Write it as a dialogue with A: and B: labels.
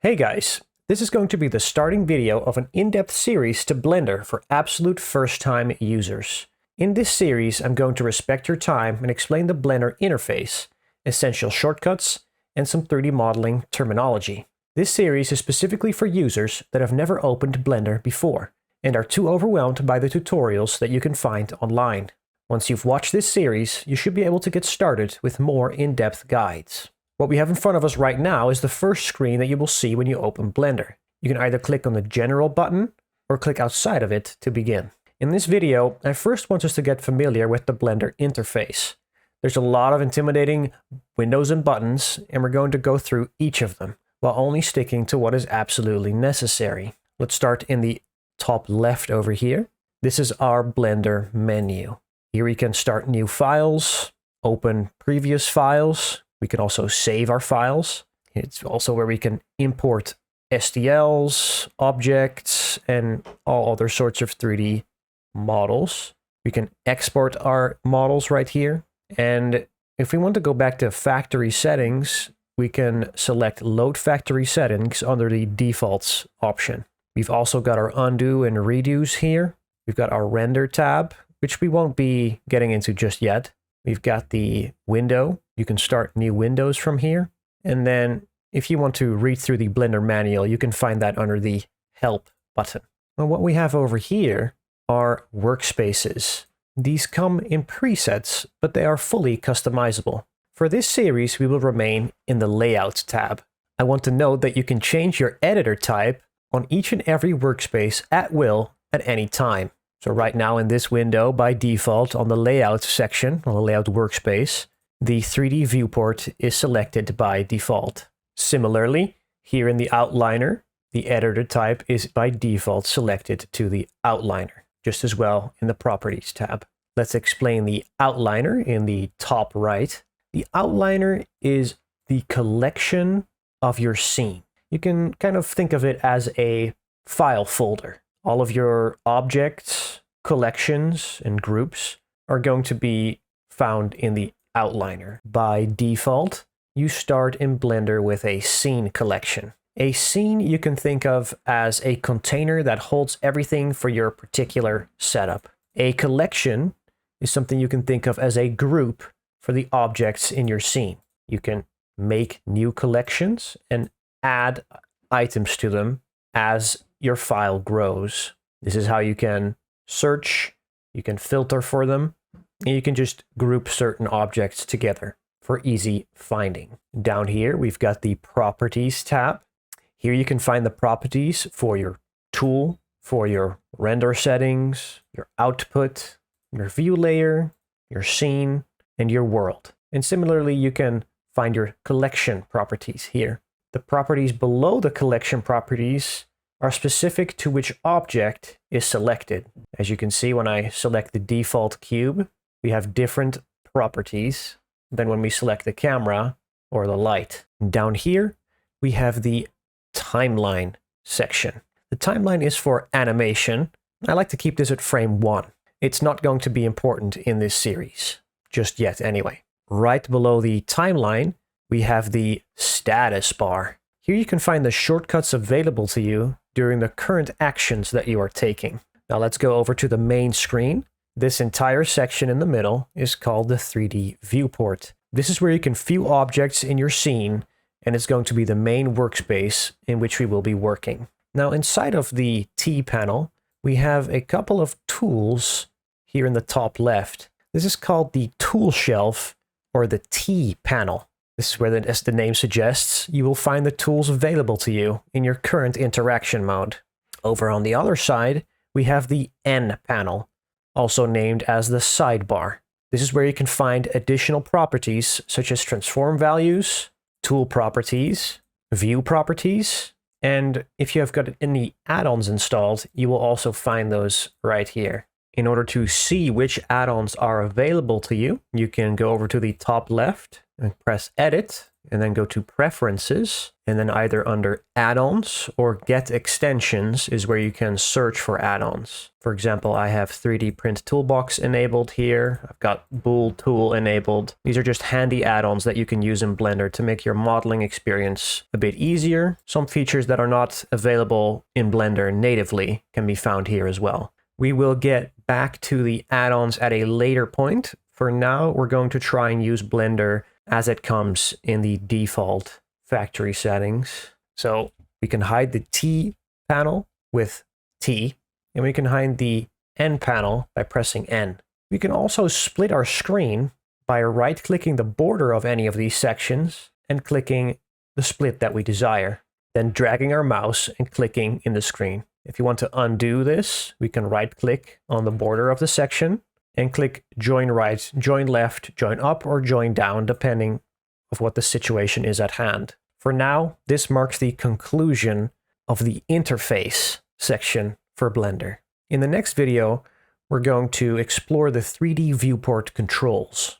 A: Hey guys, this is going to be the starting video of an in-depth series to Blender for absolute first-time users. In this series, I'm going to respect your time and explain the Blender interface, essential shortcuts, and some 3D modeling terminology. This series is specifically for users that have never opened Blender before and are too overwhelmed by the tutorials that you can find online. Once you've watched this series, you should be able to get started with more in-depth guides. What we have in front of us right now is the first screen that you will see when you open Blender. You can either click on the General button or click outside of it to begin. In this video, I first want us to get familiar with the Blender interface. There's a lot of intimidating windows and buttons, and we're going to go through each of them, while only sticking to what is absolutely necessary. Let's start in the top left over here. This is our Blender menu. Here we can start new files, open previous files. We can also save our files. It's also where we can import STLs, objects, and all other sorts of 3D models. We can export our models right here. And if we want to go back to factory settings, we can select load factory settings under the defaults option. We've also got our undo and redos here. We've got our render tab, which we won't be getting into just yet. We've got the window. You can start new windows from here. And then if you want to read through the Blender manual, you can find that under the Help button. Well, what we have over here are workspaces. These come in presets, but they are fully customizable. For this series, we will remain in the Layout tab. I want to note that you can change your editor type on each and every workspace at will at any time. So right now in this window, by default, on the Layout section, on the Layout workspace, the 3D viewport is selected by default. Similarly, here in the Outliner, the editor type is by default selected to the Outliner, just as well in the Properties tab. Let's explain the Outliner in the top right. The Outliner is the collection of your scene. You can kind of think of it as a file folder. All of your objects, collections, and groups are going to be found in the Outliner. By default, you start in Blender with a scene collection. A scene you can think of as a container that holds everything for your particular setup. A collection is something you can think of as a group for the objects in your scene. You can make new collections and add items to them as your file grows. This is how you can search, you can filter for them, and you can just group certain objects together for easy finding. Down here, we've got the Properties tab. Here you can find the properties for your tool, for your render settings, your output, your view layer, your scene, and your world. And similarly, you can find your collection properties here. The properties below the collection properties are specific to which object is selected. As you can see, when I select the default cube, we have different properties than when we select the camera or the light. Down here, we have the timeline section. The timeline is for animation. I like to keep this at frame 1. It's not going to be important in this series, just yet anyway. Right below the timeline, we have the status bar. Here you can find the shortcuts available to you during the current actions that you are taking. Now let's go over to the main screen. This entire section in the middle is called the 3D viewport. This is where you can view objects in your scene, and it's going to be the main workspace in which we will be working. Now inside of the T panel, we have a couple of tools here in the top left. This is called the tool shelf or the T panel. This is where, as the name suggests, you will find the tools available to you in your current interaction mode. Over on the other side, we have the N panel, also named as the Sidebar. This is where you can find additional properties such as transform values, tool properties, view properties, and if you have got any add-ons installed, you will also find those right here. In order to see which add-ons are available to you, you can go over to the top left and press Edit and then go to Preferences, and then either under Add-ons or Get Extensions is where you can search for add-ons. For example, I have 3D Print Toolbox enabled here. I've got Bool Tool enabled. These are just handy add-ons that you can use in Blender to make your modeling experience a bit easier. Some features that are not available in Blender natively can be found here as well. We will get back to the add-ons at a later point. For now, we're going to try and use Blender as it comes in the default factory settings. So we can hide the T panel with T, and we can hide the N panel by pressing N. We can also split our screen by right-clicking the border of any of these sections and clicking the split that we desire, then dragging our mouse and clicking in the screen. If you want to undo this, we can right-click on the border of the section and click Join Right, Join Left, Join Up, or Join Down, depending of what the situation is at hand. For now, this marks the conclusion of the interface section for Blender. In the next video, we're going to explore the 3D viewport controls.